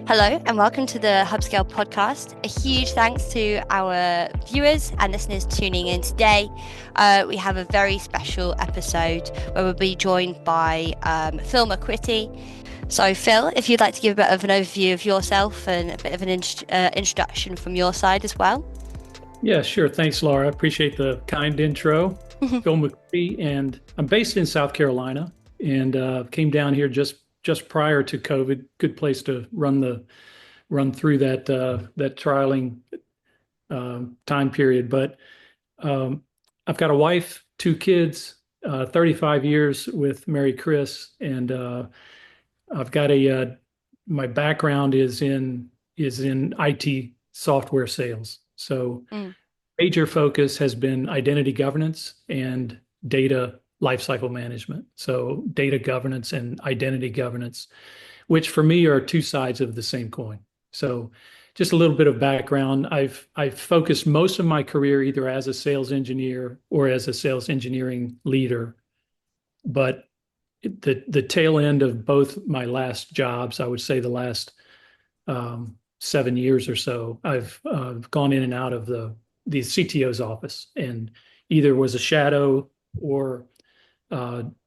Hello and welcome to the Hubscale Podcast. A huge thanks to our viewers and listeners tuning in today. We have a very special episode where we'll be joined by Phil McQuitty. So Phil, if you'd like to give a bit of an overview of yourself and a bit of an introduction from your side as well. Yeah, sure. Thanks, Laura. I appreciate the kind intro. Phil McQuitty, and I'm based in South Carolina and came down here just prior to COVID. Good place to run through that trialing time period. But I've got a wife, two kids, 35 years with Mary Chris, and I've got my background is in IT software sales. So major focus has been identity governance and data lifecycle management. So data governance and identity governance, which for me are two sides of the same coin. So just a little bit of background. I've focused most of my career either as a sales engineer or as a sales engineering leader. But the tail end of both my last jobs, I would say the last 7 years or so, I've gone in and out of the CTO's office and either was a shadow or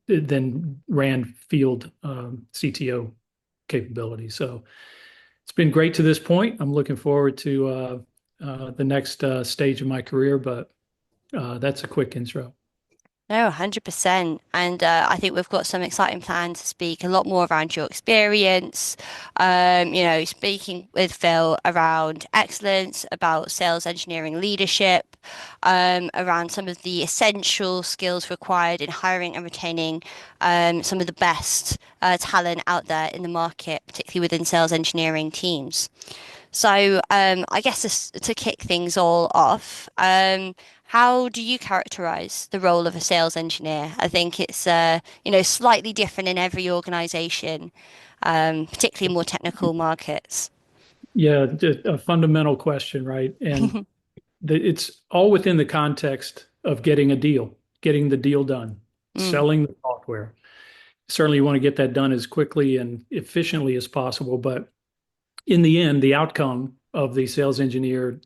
then ran field CTO capability. So it's been great to this point. I'm looking forward to the next stage of my career, but that's a quick intro. No, 100%. And I think we've got some exciting plans to speak a lot more around your experience, speaking with Phil around excellence, about sales engineering leadership, around some of the essential skills required in hiring and retaining some of the best talent out there in the market, particularly within sales engineering teams. So I guess to kick things all off, how do you characterize the role of a sales engineer? I think it's slightly different in every organization, particularly in more technical markets. Yeah, a fundamental question, right? And it's all within the context of getting the deal done, selling the software. Certainly you want to get that done as quickly and efficiently as possible, but in the end, the outcome of the sales engineer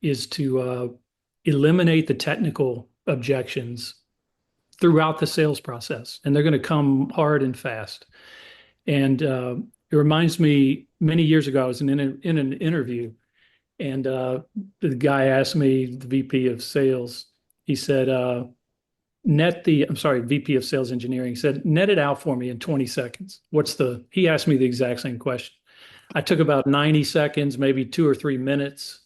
is to eliminate the technical objections throughout the sales process. And they're going to come hard and fast. And it reminds me, many years ago, I was in an interview, and the guy asked me, the VP of sales, he said, VP of sales engineering, he said, net it out for me in 20 seconds. He asked me the exact same question. I took about 90 seconds, maybe 2 or 3 minutes.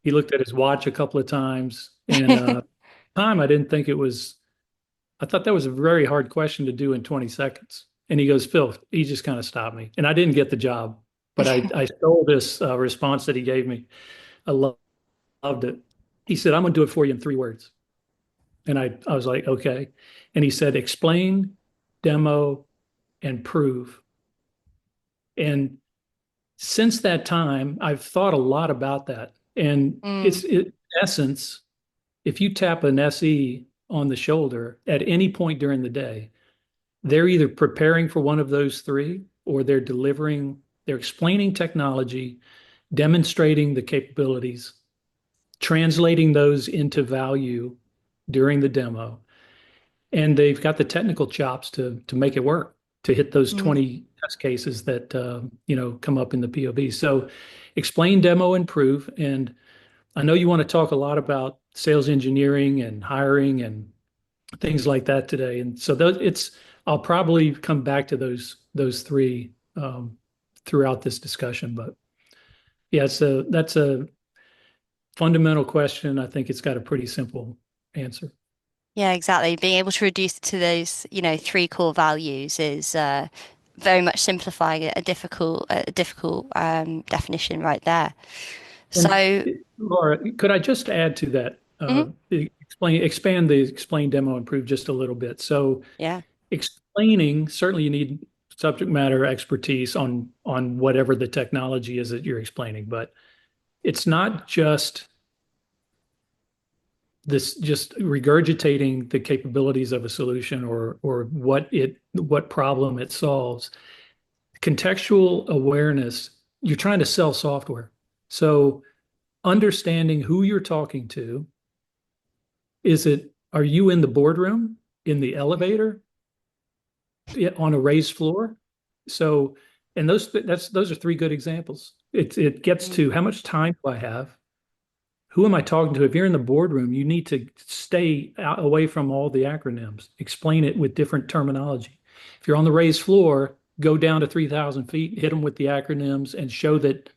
He looked at his watch a couple of times, and I didn't think I thought that was a very hard question to do in 20 seconds. And he goes, Phil, he just kind of stopped me. And I didn't get the job, but I stole this response that he gave me. I loved it. He said, I'm going to do it for you in 3 words. And I was like, okay. And he said, explain, demo, and prove. And since that time, I've thought a lot about that. And in essence, if you tap an SE on the shoulder at any point during the day, they're either preparing for one of those 3 or they're explaining technology, demonstrating the capabilities, translating those into value during the demo. And they've got the technical chops to make it work, to hit those 20 test cases that come up in the POB. So explain, demo, and prove. And I know you want to talk a lot about sales engineering and hiring and things like that today. And so I'll probably come back to those 3 throughout this discussion. But yeah, that's a fundamental question. I think it's got a pretty simple answer. Yeah, exactly. Being able to reduce it to those, 3 core values is very much simplifying a difficult definition right there. So, Laura, could I just add to that? Expand the explain, demo, and prove just a little bit. So, yeah, explaining, certainly you need subject matter expertise on whatever the technology is that you're explaining, but it's not just regurgitating the capabilities of a solution or what problem it solves. Contextual awareness you're trying to sell software. So understanding who you're talking to, are you in the boardroom, in the elevator, on a raised floor? So, and those are three good examples. It gets Mm, to how much time do I have? Who am I talking to? If you're in the boardroom, you need to stay away from all the acronyms. Explain it with different terminology. If you're on the raised floor, go down to 3,000 feet, hit them with the acronyms, and show that,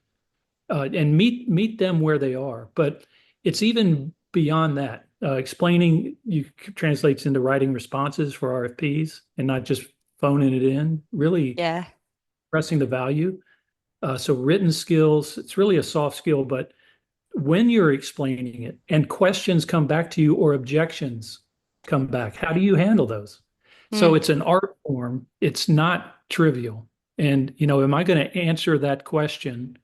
and meet them where they are. But it's even beyond that. Explaining you translates into writing responses for RFPs and not just phoning it in. Really yeah. pressing the value. So written skills, it's really a soft skill, but when you're explaining it and questions come back to you or objections come back, how do you handle those? So Mm, it's an art form. It's not trivial. And, am I going to answer that question?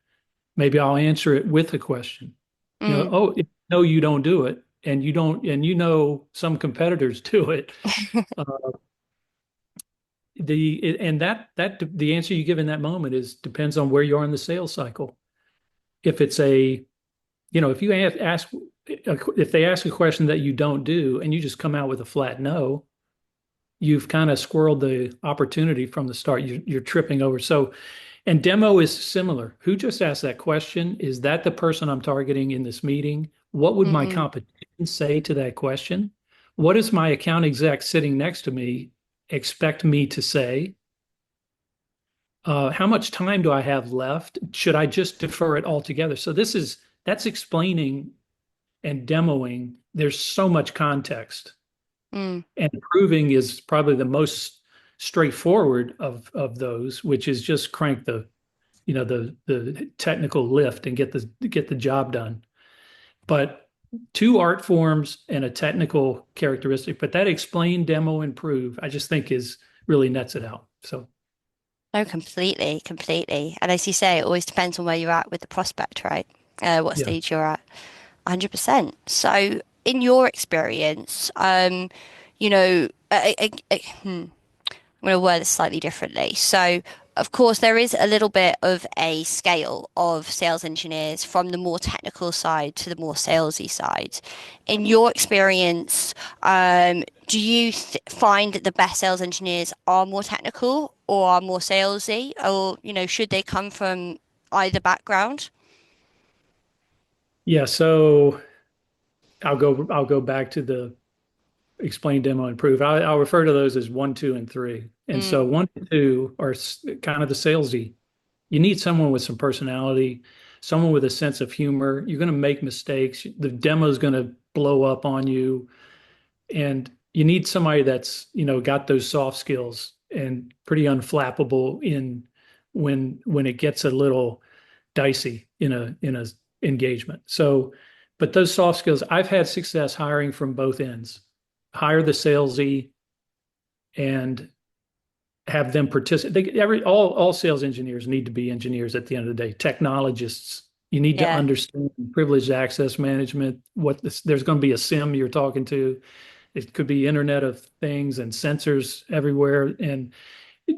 Maybe I'll answer it with a question. mm. Oh, no, you don't do it. And you don't, and some competitors do it. Uh, the answer you give in that moment depends on where you are in the sales cycle. If it's if you ask if they ask a question that you don't do and you just come out with a flat no, you've kind of squirreled the opportunity from the start. You're tripping over. So, and demo is similar. Who just asked that question? Is that the person I'm targeting in this meeting? What would my Mm-mm. competition say to that question? What does my account exec sitting next to me expect me to say? How much time do I have left? Should I just defer it altogether? So that's explaining and demoing. There's so much context, Mm. and proving is probably the most straightforward of those, which is just crank the technical lift and get the job done. But two art forms and a technical characteristic, but that explain, demo, and prove, I just think is really nets it out. So No, completely, completely. And as you say, it always depends on where you're at with the prospect, right? What yeah. stage you're at. 100%. So, in your experience, you know, I'm going to word this slightly differently. So, of course, there is a little bit of a scale of sales engineers from the more technical side to the more salesy side. In your experience, do you find that the best sales engineers are more technical or are more salesy, or should they come from either background? Yeah, so I'll go back to the explain, demo, and prove. I'll refer to those as one, two, and three. And Mm, so one and two are kind of the salesy. You need someone with some personality, someone with a sense of humor. You're going to make mistakes. The demo is going to blow up on you, and you need somebody that's got those soft skills and pretty unflappable in when it gets a little dicey in a engagement. So, but those soft skills, I've had success hiring from both ends. Hire the salesy and have them participate. All sales engineers need to be engineers at the end of the day. Technologists, you need to yeah. understand privileged access management. There's going to be a SIM you're talking to. It could be Internet of Things and sensors everywhere, and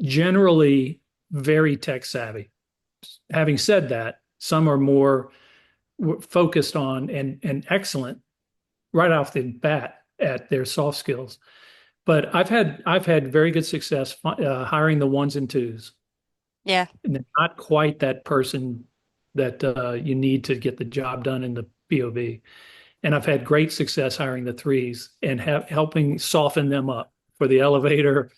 generally very tech savvy. Having said that, some are more focused on and excellent right off the bat at their soft skills. But I've had very good success hiring the ones and twos, Yeah. and they're not quite that person that you need to get the job done in the POV. And I've had great success hiring the threes and helping soften them up for the elevator,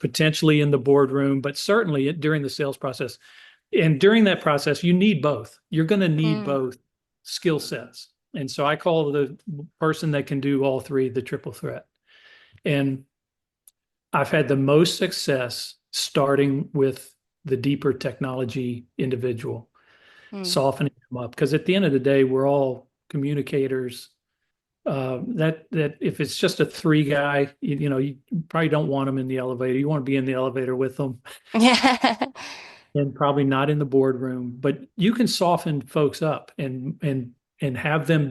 potentially in the boardroom, but certainly during the sales process. And during that process, you need both. You're going to need Mm, both skill sets. And so I call the person that can do all three the triple threat. And I've had the most success starting with the deeper technology individual, mm. softening them up. Because at the end of the day, we're all communicators. That if it's just a three guy, you probably don't want them in the elevator. You want to be in the elevator with them, Yeah. and probably not in the boardroom. But you can soften folks up and have them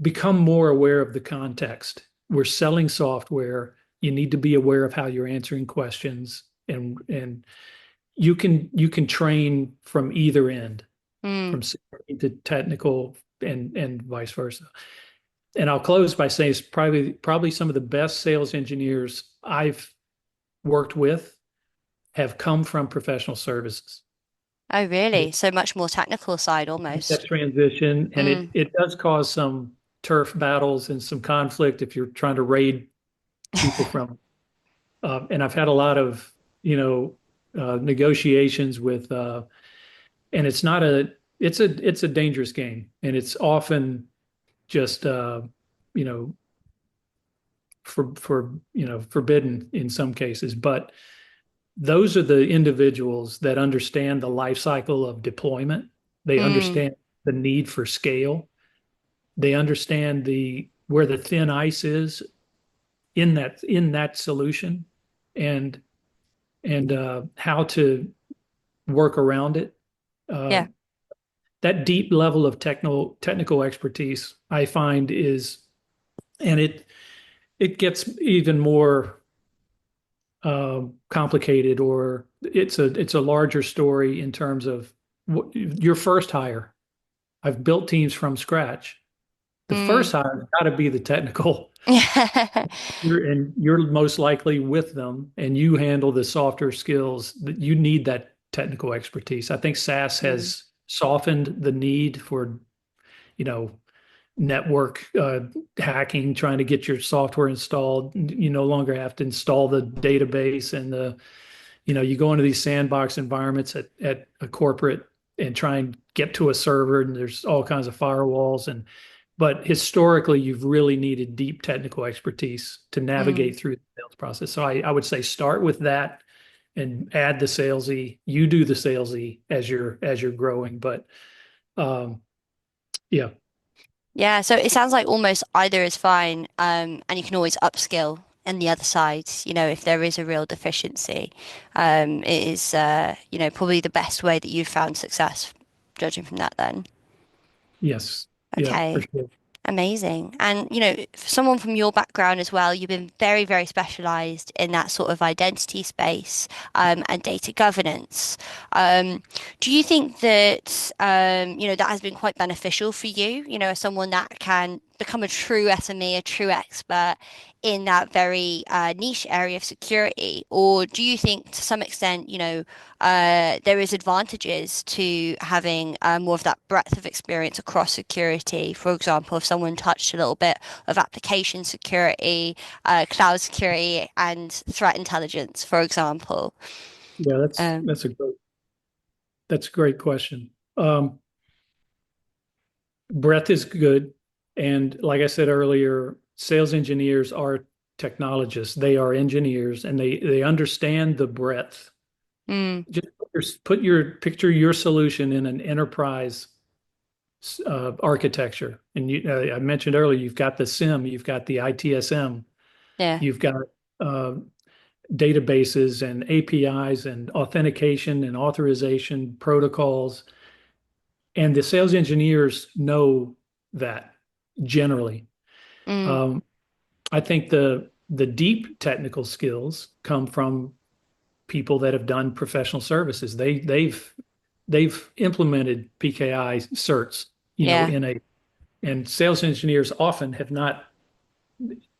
become more aware of the context. We're selling software. You need to be aware of how you're answering questions, and you can train from either end, Mm. from security to technical and vice versa. And I'll close by saying it's probably some of the best sales engineers I've worked with have come from professional services. Oh, They really? So much more technical side make that almost. transition, and it Mm. it does cause some turf battles and some conflict if you're trying to raid people from. And I've had a lot of negotiations with, and it's a dangerous game, and it's often just you know forbidden in some cases, but those are the individuals that understand the life cycle of deployment. They Mm. understand the need for scale. They understand the where the thin ice is in that solution, and how to work around it. Uh, Yeah. that deep level of technical expertise, I find, and it gets even more complicated, or it's a larger story in terms of your first hire. I've built teams from scratch. The Mm. first hire has got to be the technical. Yeah. You're most likely with them, and you handle the softer skills that you need, that technical expertise. I think SaaS Mm. has softened the need for, you know, network hacking, trying to get your software installed. You no longer have to install the database and you go into these sandbox environments at a corporate and try and get to a server, and there's all kinds of firewalls. But historically, you've really needed deep technical expertise to Mm. navigate through the sales process. So I would say start with that and add the salesy. You do the salesy as you're growing. But yeah, Yeah, so it sounds like almost either is fine, and you can always upskill in the other side, if there is a real deficiency. It is, probably the best way that you've found success, judging from that then. yes, yeah, for Okay. sure. Amazing. And, for someone from your background as well, you've been very, very specialized in that sort of identity space, and data governance. Do you think that, that has been quite beneficial for you, as someone that can become a true SME, a true expert in that very niche area of security? Or do you think to some extent, there is advantages to having more of that breadth of experience across security? For example, if someone touched a little bit of application security, cloud security, and threat intelligence, for example. Yeah, that's Um, that's a great question. Um, Breadth is good. And like I said earlier, sales engineers are technologists. They are engineers, and they understand the breadth. mm, Just picture your solution in an enterprise architecture. And I mentioned earlier, you've got the SIM, you've got the ITSM, yeah, you've got uh, databases and APIs and authentication and authorization protocols. And the sales engineers know that generally. mm, Um, I think the deep technical skills come from people that have done professional services. They've implemented PKI certs, yeah, and sales engineers often have not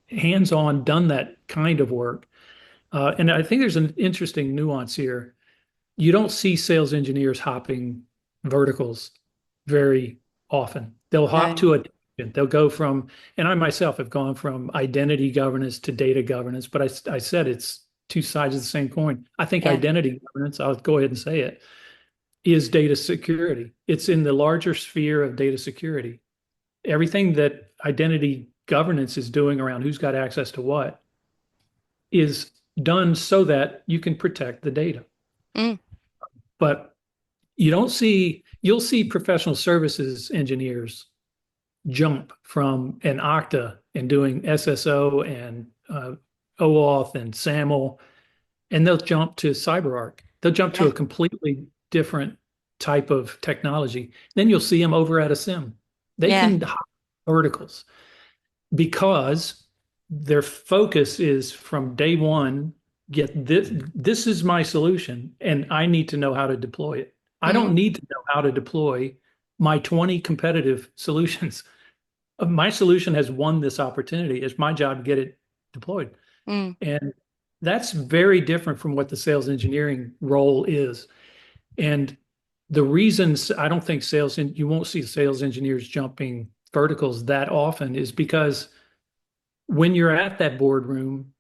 hands-on done that kind of work. And I think there's an interesting nuance here. You don't see sales engineers hopping verticals very often. They'll hop no, to a tangent. They'll go from, and I myself have gone from identity governance to data governance, but I said it's two sides of the same coin. I think yeah, identity governance, I'll go ahead and say it, is data security. It's in the larger sphere of data security. Everything that identity governance is doing around who's got access to what is done so that you can protect the data. mm, But you'll see professional services engineers jump from an Okta and doing SSO and OAuth and SAML, and they'll jump to CyberArk. They'll jump to yeah, a completely different type of technology. Then you'll see them over at a SIM. They yeah, can hop verticals because their focus is from day one. get this. This is my solution, and I need to know how to deploy it. I don't Mm, need to know how to deploy my 20 competitive solutions. My solution has won this opportunity. It's my job to get it deployed. mm, And that's very different from what the sales engineering role is. And the reasons I don't think you won't see sales engineers jumping verticals that often is because when you're at that boardroom,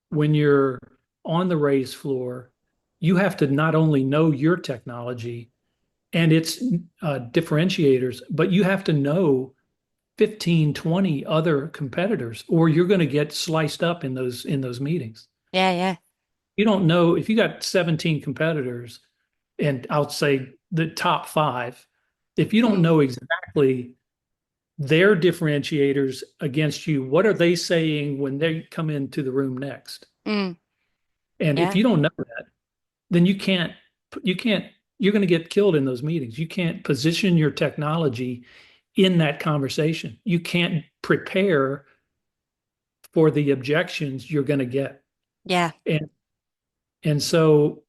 when you're on the race floor, you have to not only know your technology and its differentiators, but you have to know 15, 20 other competitors, or you're going to get sliced up in those meetings. yeah, yeah. You don't know if you got 17 competitors, and I'll say the top five, if you don't Mm, know exactly their differentiators against you, what are they saying when they come into the room next? mm, And if yeah, you don't know that, then you can't, you're going to get killed in those meetings. You can't position your technology in that conversation. You can't prepare for the objections you're going to get. yeah. And and so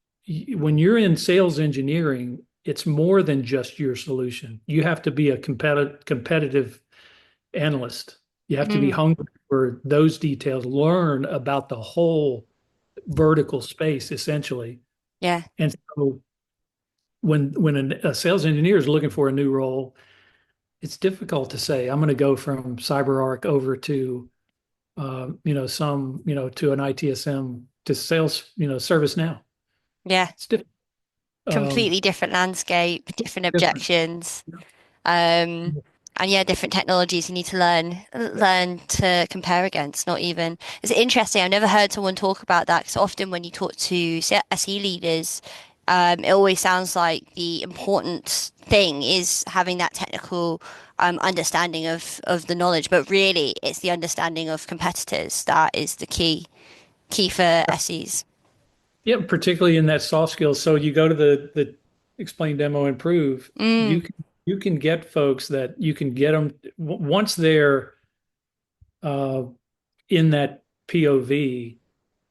when you're in sales engineering, it's more than just your solution. You have to be a competitive analyst. You have to be Mm, hungry for those details, learn about the whole vertical space essentially. yeah. And so when a sales engineer is looking for a new role, it's difficult to say, I'm going to go from CyberArk over to to an ITSM to sales, ServiceNow. Yeah. It's different. Um, Completely different landscape, different different. objections. Um, and yeah, different technologies you need to learn to compare against, not even. It's interesting. I've never heard someone talk about that because often when you talk to SE leaders, it always sounds like the important thing is having that technical understanding of the knowledge, but really it's the understanding of competitors that is the key for SEs. Yeah, particularly in that soft skills. So you go to the explain, demo, improve. Mm, You can get folks that you can get them once they're uh, in that POV.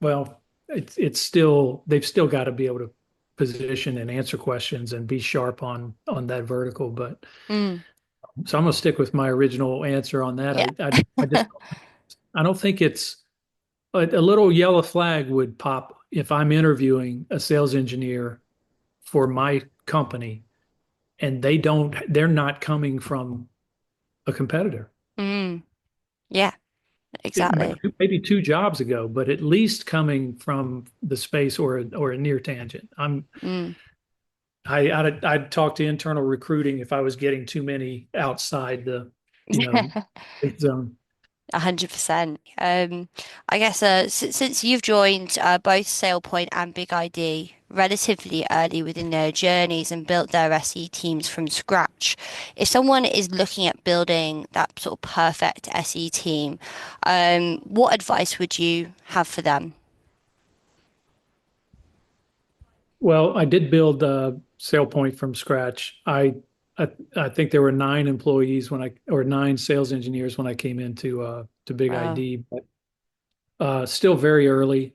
Well, it's still they've still got to be able to position and answer questions and be sharp on that vertical. But mm, so I'm gonna stick with my original answer on that. yeah. I just I don't think it's a little yellow flag would pop if I'm interviewing a sales engineer for my company and they're not coming from a competitor. Mm, yeah, It may, exactly. maybe two jobs ago, but at least coming from the space or a near tangent. Mm. I'd talk to internal recruiting if I was getting too many outside the, you know, zone. 100%. I guess since you've joined both SailPoint and Big ID relatively early within their journeys and built their SE teams from scratch, if someone is looking at building that sort of perfect SE team, what advice would you have for them? Well, I did build SailPoint from scratch. I I think there were nine employees or nine sales engineers when I came into to Big Wow. ID, but still very early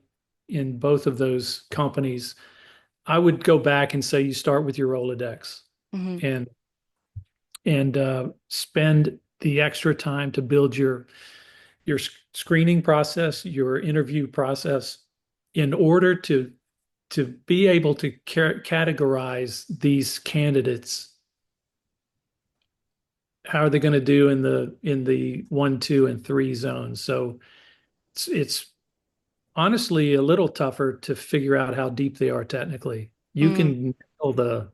in both of those companies. I would go back and say you start with your Rolodex Hmm. and spend the extra time to build your screening process, your interview process, in order to be able to categorize these candidates. How are they going to do in the one, two, and three zones? So it's honestly a little tougher to figure out how deep they are technically. You Mm, can nail the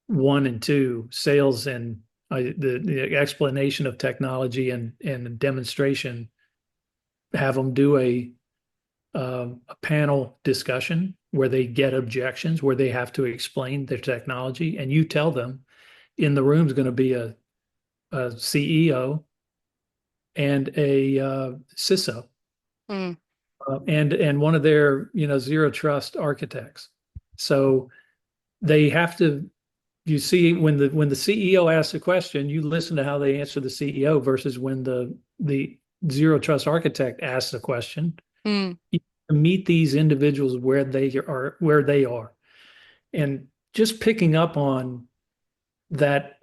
one and two sales and the explanation of technology and demonstration. Have them do a panel discussion where they get objections, where they have to explain their technology, and you tell them in the room is going to be a CEO and a CISO mm, and one of their zero trust architects. So they have to. You see, when the CEO asks a question, you listen to how they answer the CEO versus when the zero trust architect asks a question. mm. You to meet these individuals where they are, and just picking up on that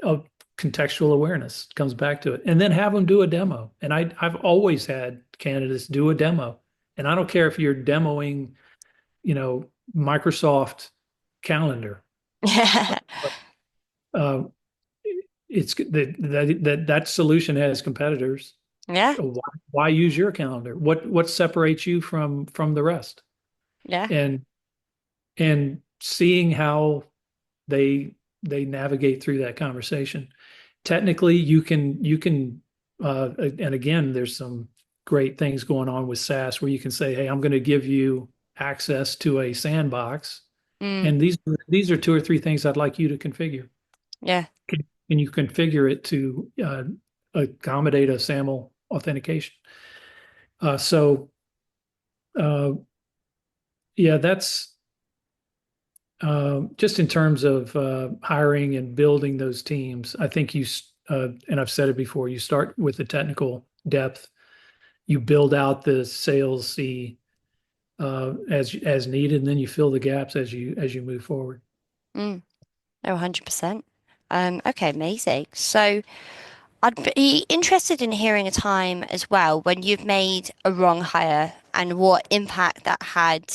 contextual awareness comes back to it, and then have them do a demo. And I've always had candidates do a demo, and I don't care if you're demoing, Microsoft Calendar. Uh, it's that solution has competitors. Yeah, Why use your calendar? What separates you from the rest? yeah, And seeing how they navigate through that conversation. Technically, you can and again, there's some great things going on with SaaS where you can say, hey, I'm going to give you access to a sandbox, mm, and these are two or three things I'd like you to configure. yeah, And you configure it to accommodate a SAML authentication. So yeah, that's just in terms of hiring and building those teams. I think and I've said it before, you start with the technical depth, you build out the sales C as needed, and then you fill the gaps as you move forward. mm. No, 100%. Okay, amazing. So I'd be interested in hearing a time as well when you've made a wrong hire and what impact that had,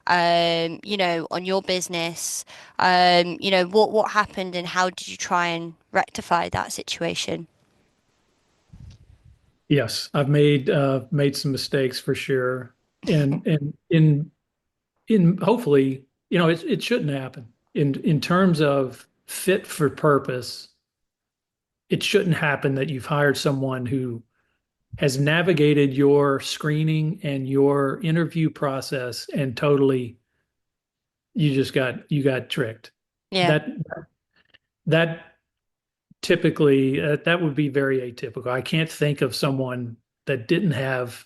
on your business. What happened and how did you try and rectify that situation? Yes, I've made some mistakes for sure, and in hopefully, it shouldn't happen. In terms of fit for purpose, it shouldn't happen that you've hired someone who has navigated your screening and your interview process and totally you got tricked. Yeah. That that typically that would be very atypical. I can't think of someone that didn't have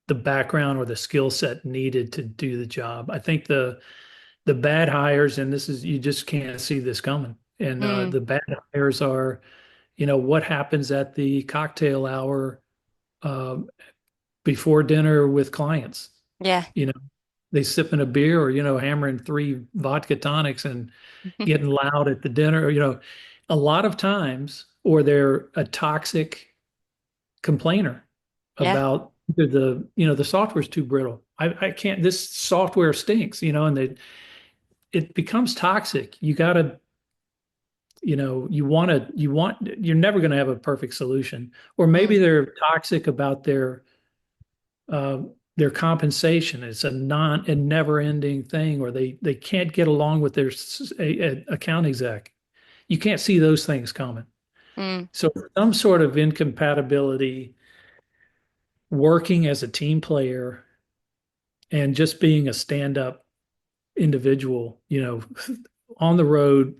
the background or the skill set needed to do the job. I think the bad hires, and this is, you just can't see this coming. And Mm, the bad hires are, what happens at the cocktail hour uh, before dinner with clients. yeah. You know, they sipping a beer or, hammering three vodka tonics and getting loud at the dinner. A lot of times, or they're a toxic complainer Yeah. about either the software's too brittle. I can't, this software stinks, and it becomes toxic. You got to, you're never going to have a perfect solution. Or maybe Mm, they're toxic about uh, their compensation. It's a never ending thing, or they can't get along with their account exec. You can't see those things coming. mm, So some sort of incompatibility, working as a team player and just being a stand-up individual, on the road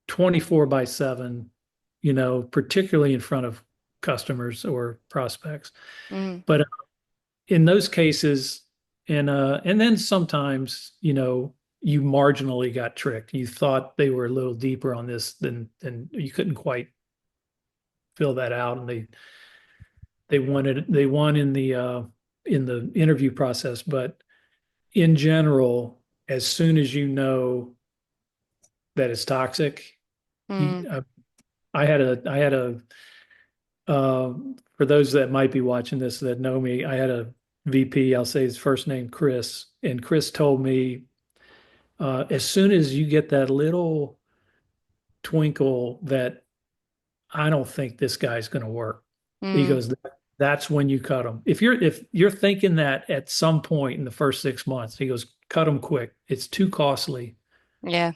24 by 7, particularly in front of customers or prospects. mm, But in those cases, and then sometimes, you marginally got tricked. You thought they were a little deeper on this than you couldn't quite fill that out, and they won in the interview process. But in general, as soon as you know that it's toxic, you, mm, I had a uh, for those that might be watching this that know me, I had a VP. I'll say his first name Chris, and Chris told me, as soon as you get that little twinkle that I don't think this guy's going to work, he mm, goes, that's when you cut him. If you're thinking that at some point in the first 6 months, he goes, cut him quick. It's too costly. yeah.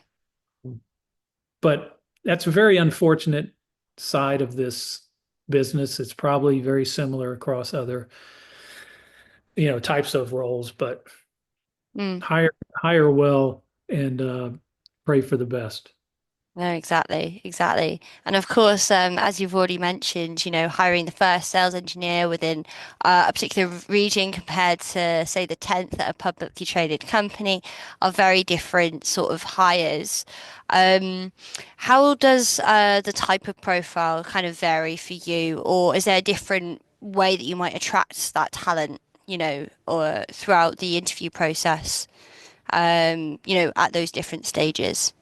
But that's a very unfortunate side of this business. It's probably very similar across other, types of roles, but Mm. hire well and pray for the best. No, exactly, exactly. And of course, as you've already mentioned, hiring the first sales engineer within a particular region compared to, say, the 10th at a publicly traded company are very different sort of hires. Um, how does the type of profile kind of vary for you, or is there a different way that you might attract that talent? or throughout the interview process, at those different stages.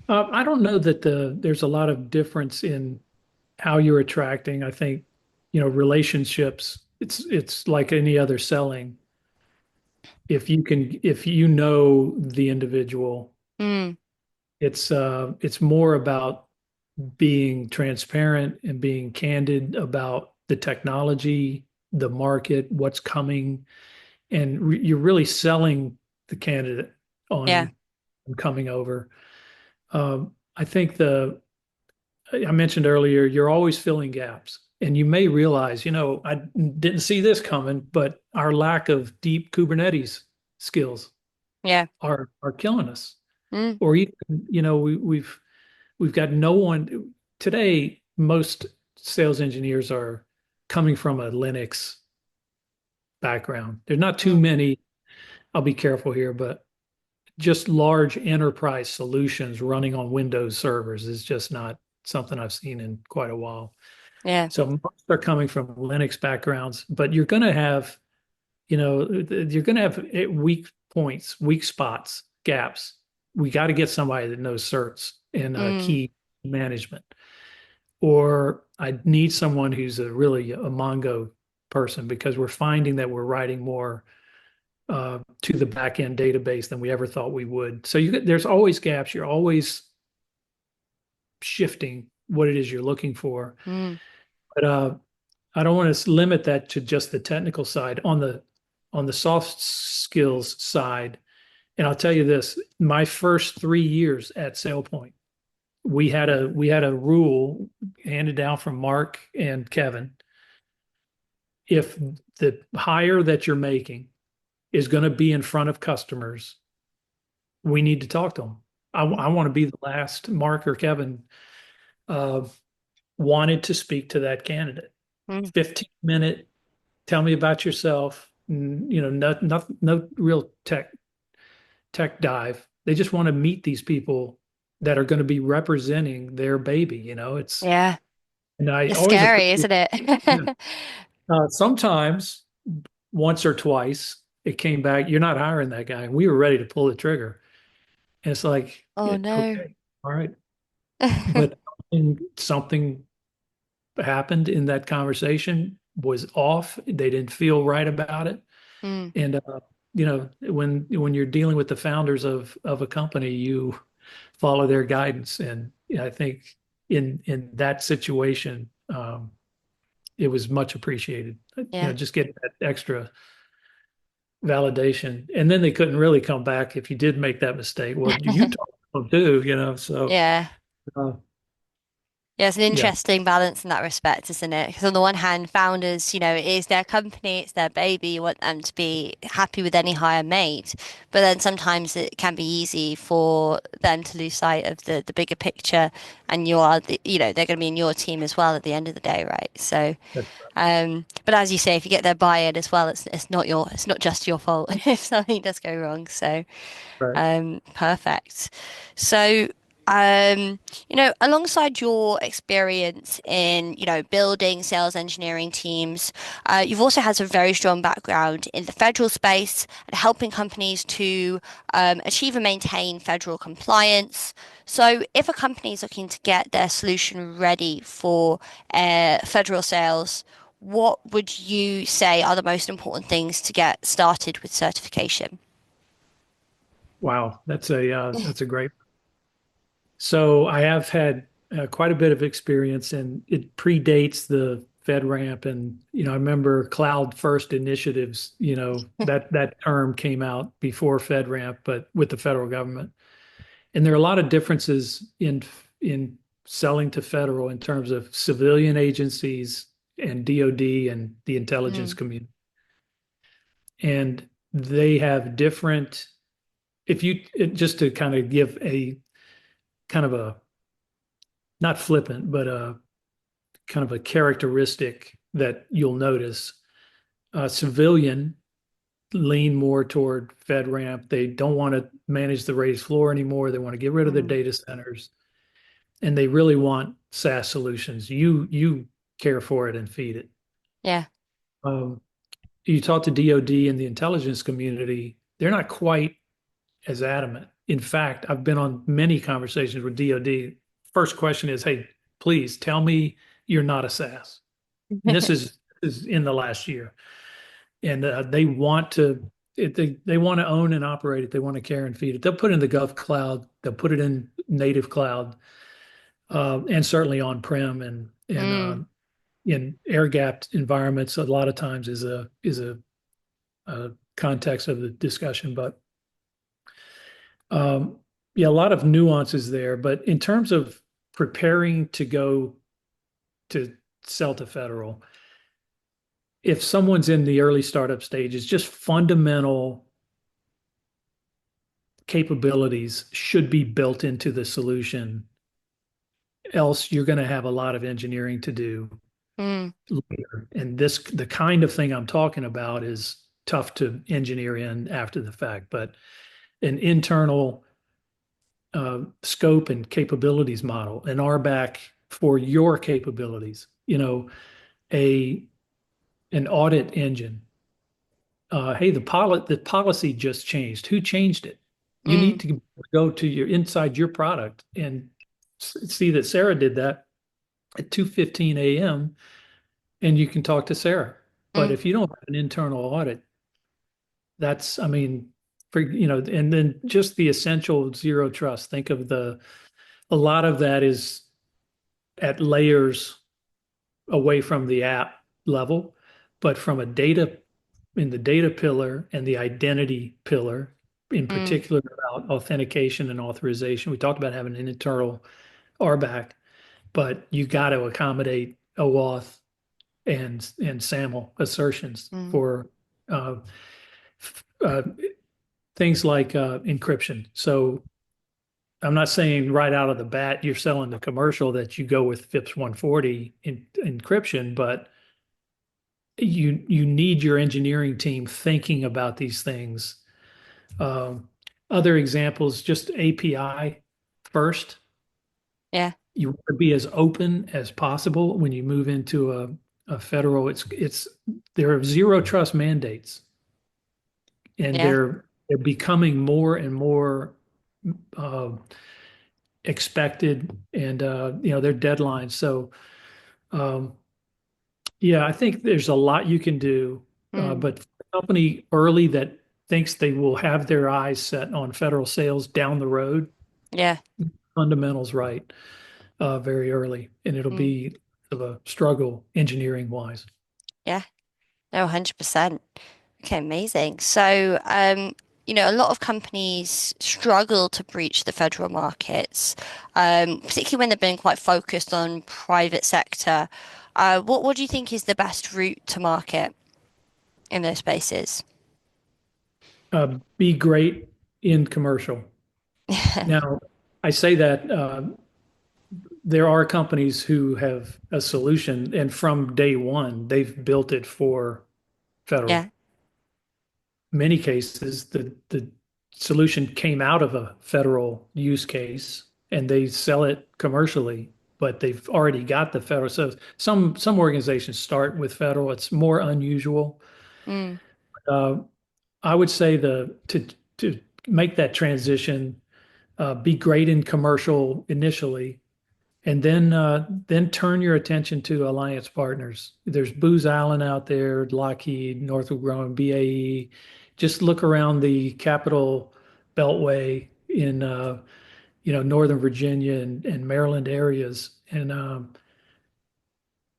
I don't know that there's a lot of difference in how you're attracting. I think, relationships, it's like any other selling. If you know the individual, Mm, it's more about being transparent and being candid about the technology, the market, what's coming, and you're really selling the candidate yeah, on coming over. I think I mentioned earlier, you're always filling gaps. And you may realize, I didn't see this coming, but our lack of deep Kubernetes skills yeah, are killing us. mm, Or even, we've got no one today. Most sales engineers are coming from a Linux background. There's not too mm, many. I'll be careful here, but just large enterprise solutions running on Windows servers is just not something I've seen in quite a while. yeah, So most are coming from Linux backgrounds, but you're going to have weak points, weak spots, gaps. We got to get somebody that knows certs and mm, key management. Or I need someone who's really a Mongo person because we're finding that we're writing more to the back end database than we ever thought we would. So there's always gaps. You're always shifting what it is you're looking for. mm, But I don't want to limit that to just the technical side. On the soft skills side, and I'll tell you this, my first 3 years at SailPoint, we had a rule handed down from Mark and Kevin. If the hire that you're making is going to be in front of customers, we need to talk to them. I want to be the last. Mark or Kevin uh, wanted to speak to that candidate. mm, 15-minute, tell me about yourself. No real tech dive. They just want to meet these people that are going to be representing their baby. yeah. And I It's always scary, appreciate. isn't it? Yeah. Sometimes, once or twice, it came back. You're not hiring that guy. And we were ready to pull the trigger. And it's like, Oh no. okay, all right. But something happened in that conversation was off. They didn't feel right about it. Mm, And when you're dealing with the founders of a company, you follow their guidance. And I think in that situation, it was much appreciated. yeah. Just getting that extra validation. And then they couldn't really come back if you did make that mistake. Well, you talk to them too, so Yeah. uh, Yeah, it's an yeah, interesting balance in that respect, isn't it? Because on the one hand, founders, it is their company, it's their baby. You want them to be happy with any hire made. But then sometimes it can be easy for them to lose sight of the bigger picture. And they're going to be in your team as well at the end of the day, right? So, that's but as you say, if you get their buy-in as well, it's not just your fault if something does go wrong. So, right. perfect. So, alongside your experience in, building sales engineering teams, you've also had some very strong background in the federal space and helping companies to achieve and maintain federal compliance. So, if a company is looking to get their solution ready for federal sales, what would you say are the most important things to get started with certification? Wow, that's a great. So I have had quite a bit of experience, and it predates the FedRAMP. And I remember cloud first initiatives. That term came out before FedRAMP, but with the federal government. And there are a lot of differences in selling to federal in terms of civilian agencies and DoD and the intelligence Mm, community. And they have different. If you just to kind of give a kind of a not flippant, but a kind of a characteristic that you'll notice. Civilian lean more toward FedRAMP. They don't want to manage the raised floor anymore. They want to get rid of their mm, data centers, and they really want SaaS solutions. You care for it and feed it. yeah. Um, you talk to DoD and the intelligence community, they're not quite as adamant. In fact, I've been on many conversations with DoD. First question is, hey, please tell me you're not a SAS. And this is in the last year. And they want to they want to own and operate it. They want to care and feed it. They'll put it in the Gov cloud. They'll put it in native cloud, and certainly on-prem and Mm, in air-gapped environments. A lot of times a context of the discussion, but Um, yeah, a lot of nuances there, but in terms of preparing to go to sell to federal, if someone's in the early startup stages, just fundamental capabilities should be built into the solution. Else, you're going to have a lot of engineering to do mm, later. And the kind of thing I'm talking about is tough to engineer in after the fact, but an internal scope and capabilities model, an RBAC for your capabilities, a an audit engine. Hey, the policy just changed. Who changed it? You need mm, to go to your inside your product and see that Sarah did that at 2:15 a.m. and you can talk to Sarah. But mm, if you don't have an internal audit, I mean, and then just the essential zero trust. Think of a lot of that is at layers away from the app level, but from a data in the data pillar and the identity pillar, in mm, particular about authentication and authorization. We talked about having an internal RBAC, but you got to accommodate OAuth and SAML assertions mm. for uh, uh, things like encryption. So I'm not saying right out of the bat you're selling the commercial that you go with FIPS 140 encryption, but you need your engineering team thinking about these things. Um, Other examples, just API first. Yeah, You want to be as open as possible when you move into a federal. It's there are zero trust mandates, and yeah, they're becoming more and more uh, expected, and their deadlines. So um, yeah, I think there's a lot you can do, mm, but for a company early that thinks they will have their eyes set on federal sales down the road, yeah, fundamentals right very early, and it'll mm, be of a struggle engineering wise. yeah. No, 100%. Okay, amazing. So, a lot of companies struggle to breach the federal markets, particularly when they've been quite focused on private sector. What do you think is the best route to market in those spaces? Be great in commercial. Now, I say that there are companies who have a solution, and from day one, they've built it for federal. Yeah. Many cases, the solution came out of a federal use case, and they sell it commercially, but they've already got the federal. So some organizations start with federal. It's more unusual. Mm, Uh, I would say to make that transition, be great in commercial initially, and then turn your attention to alliance partners. There's Booz Allen out there, Lockheed, Northrop Grumman, BAE. Just look around the Capital Beltway in Northern Virginia and Maryland areas, and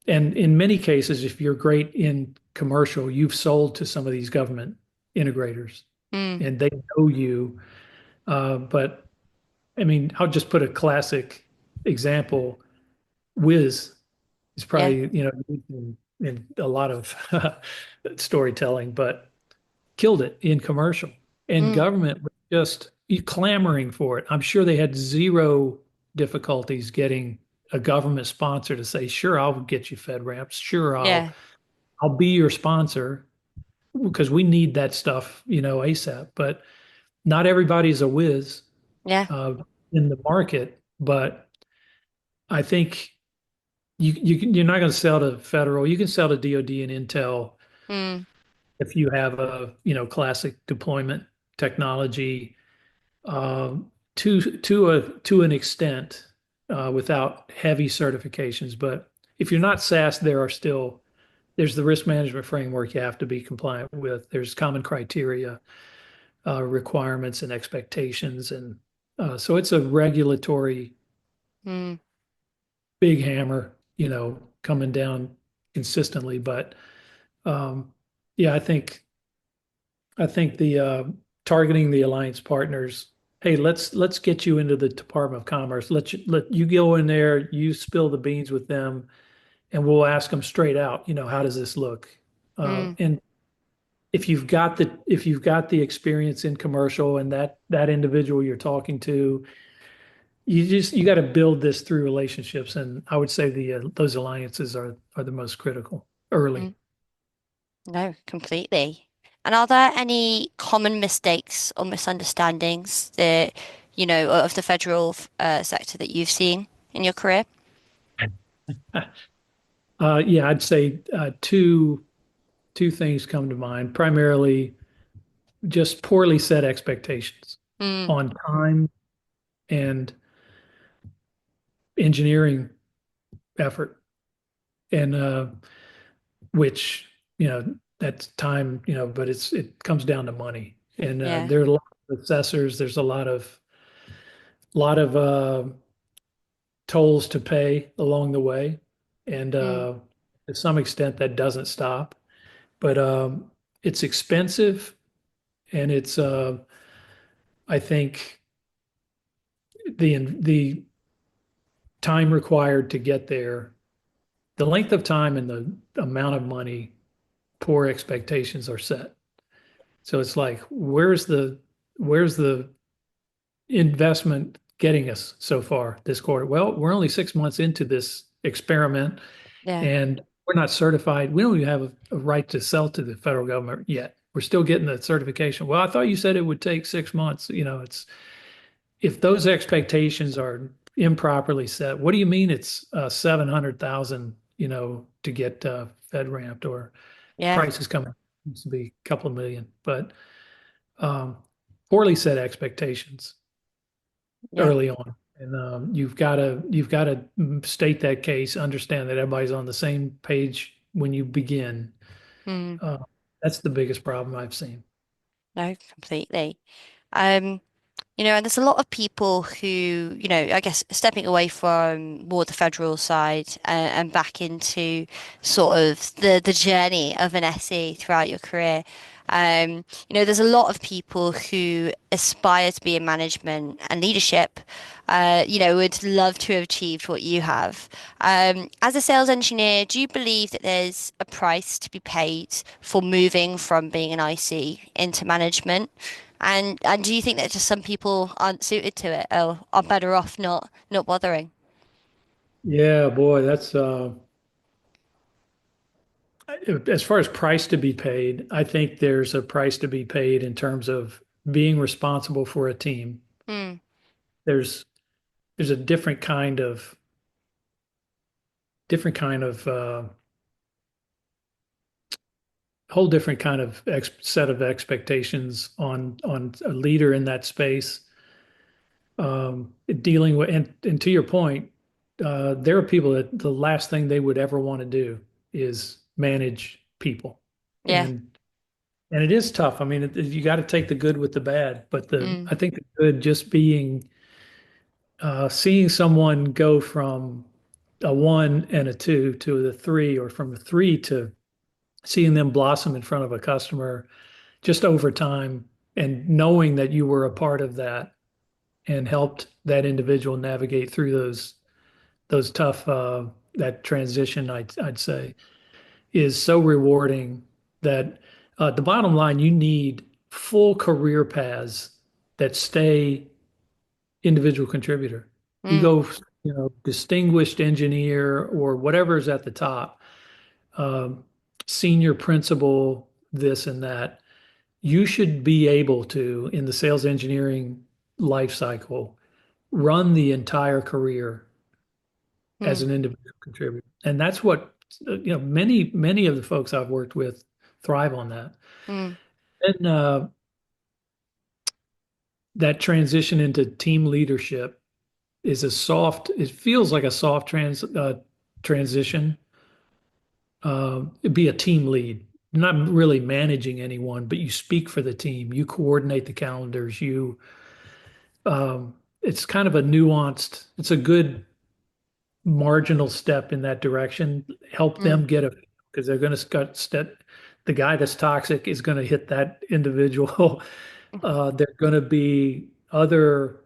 in many cases, if you're great in commercial, you've sold to some of these government integrators, mm, and they know you. But I mean, I'll just put a classic example. Wiz is yeah. probably, used in a lot of storytelling, but killed it in commercial. And Mm, government was just clamoring for it. I'm sure they had zero difficulties getting a government sponsor to say, "Sure, I'll get you FedRAMPs. Sure, I'll yeah. I'll be your sponsor because we need that stuff, ASAP." But not everybody's a whiz Yeah. uh, in the market. But I think you're not going to sell to federal. You can sell to DoD and Intel, Mm, if you have a, classic deployment technology, to an extent, without heavy certifications. But if you're not SaaS, there's the risk management framework you have to be compliant with. There's common criteria, requirements and expectations. And so it's a regulatory Mm, big hammer, coming down consistently. But yeah, I think the targeting the alliance partners. Hey, let's get you into the Department of Commerce. Let you go in there, you spill the beans with them, and we'll ask them straight out. How does this look? mm, And if you've got the experience in commercial and that individual you're talking to, you got to build this through relationships. And I would say those alliances are the most critical early. mm. No, completely. And are there any common mistakes or misunderstandings that, of the federal sector that you've seen in your career? Yeah, I'd say two things come to mind. Primarily, just poorly set expectations Mm, on time and engineering effort, and which that's time, but it comes down to money, and yeah. there are a lot of assessors. There's a lot of tolls to pay along the way, and Mm, to some extent that doesn't stop, but it's expensive, and it's I think the time required to get there, the length of time and the amount of money, poor expectations are set. So it's like, where's the investment getting us so far this quarter? Well, we're only 6 months into this experiment, yeah. and we're not certified. We don't even have a right to sell to the federal government yet. We're still getting the certification. Well, I thought you said it would take 6 months. It's if those expectations are improperly set. What do you mean it's 700,000, to get FedRamped, or Yeah. price is coming, needs to be a couple of million, but um, poorly set expectations Yeah. early on. And you've got to state that case, understand that everybody's on the same page when you begin. Mm, Uh, that's the biggest problem I've seen. no, completely. Um, and there's a lot of people who, I guess stepping away from more the federal side and back into sort of the journey of an SE throughout your career. There's a lot of people who aspire to be in management and leadership, would love to have achieved what you have. As a sales engineer, do you believe that there's a price to be paid for moving from being an IC into management? And do you think that just some people aren't suited to it or are better off not bothering? Yeah, boy, that's as far as price to be paid, I think there's a price to be paid in terms of being responsible for a team. Mm, There's there's a different kind of whole different kind of set of expectations on a leader in that space. Dealing with, and to your point, there are people that the last thing they would ever want to do is manage people, yeah. and and it is tough. I mean, you got to take the good with the bad, but Mm, I think the good just being seeing someone go from a one and a two to the three, or from a three to seeing them blossom in front of a customer just over time, and knowing that you were a part of that and helped that individual navigate through those tough that transition, I'd say, is so rewarding that the bottom line, you need full career paths that stay individual contributor. You mm, go, distinguished engineer or whatever is at the top, um, senior principal, this and that. You should be able to, in the sales engineering life cycle, run the entire career as mm, an individual contributor. And that's what, many of the folks I've worked with thrive on that. Mm. And that transition into team leadership is it feels like a soft transition. It'd be a team lead, not really managing anyone, but you speak for the team. You coordinate the calendars. It's kind of it's a good marginal step in that direction. Help Mm. them because they're going to the guy that's toxic is going to hit that individual. There are going to be other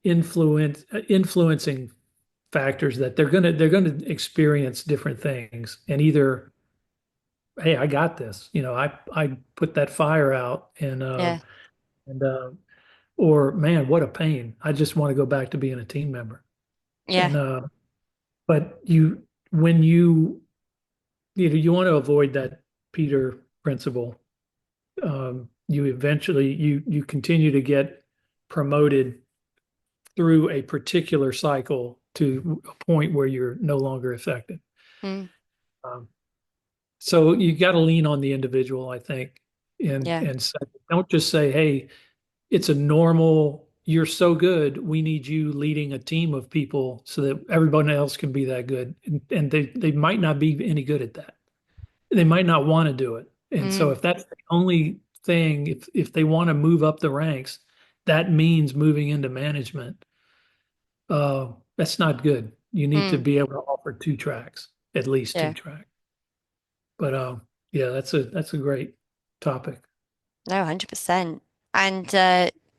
influencing factors that they're going to experience different things, and either, hey, I got this, I put that fire out, Yeah. and or man, what a pain. I just want to go back to being a team member. Yeah. And but when you want to avoid that Peter principle. You continue to get promoted through a particular cycle to a point where you're no longer effective. Mm. Um, so you got to lean on the individual, I think, and Yeah. don't just say, "Hey, it's a normal. You're so good. We need you leading a team of people so that everyone else can be that good." And they might not be any good at that. They might not want to do it. And so Mm. if that's the only thing, if they want to move up the ranks, that means moving into management. That's not good. You need to Mm. be able to offer two tracks, at least two Yeah. tracks. But yeah, that's a great topic. No, 100%. And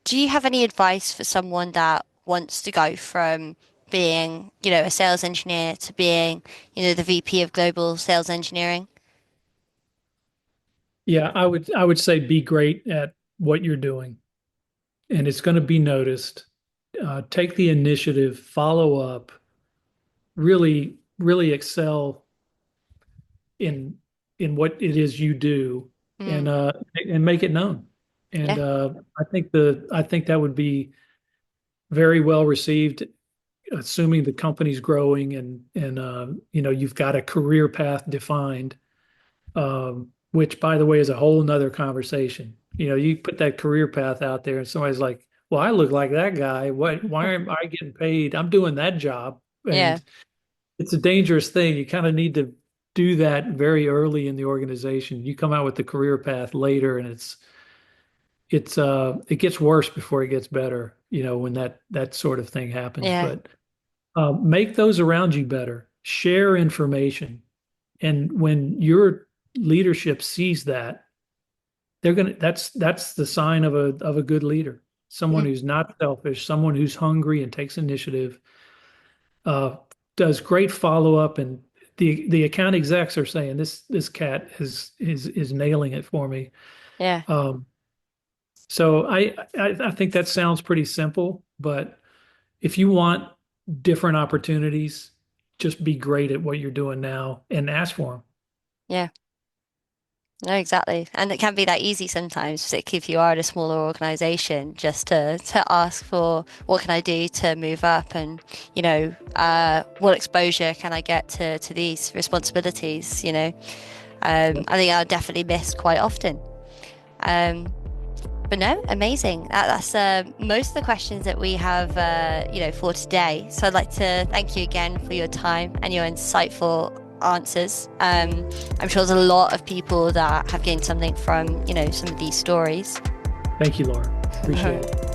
do you have any advice for someone that wants to go from being, a sales engineer to being, the VP of global sales engineering? Yeah, I would say be great at what you're doing, and it's going to be noticed. Take the initiative, follow up, really, really excel in what it is you do, Mm. and make it known. And Yeah. I think that would be very well received, assuming the company's growing, and you've got a career path defined, which, by the way, is a whole nother conversation. You put that career path out there and somebody's like, well, I look like that guy. Why am I getting paid? I'm doing that job. Yeah. And it's a dangerous thing. You kind of need to do that very early in the organization. You come out with the career path later, and it gets worse before it gets better, when that sort of thing happens. Yeah. But make those around you better. Share information. And when your leadership sees that, that's the sign of a good leader. Someone Mm. who's not selfish, someone who's hungry and takes initiative, uh, does great follow up, and the account execs are saying this cat is nailing it for me. Yeah. Um, so I think that sounds pretty simple, but if you want different opportunities, just be great at what you're doing now and ask for them. Yeah. No, exactly. And it can be that easy sometimes, particularly if you are at a smaller organization, just to ask for what can I do to move up, and, what exposure can I get to these responsibilities, I think I'll definitely miss quite often. Um, but no, amazing. That's most of the questions that we have, for today. So I'd like to thank you again for your time and your insightful answers. I'm sure there's a lot of people that have gained something from, some of these stories. Thank you, Laura. Appreciate it.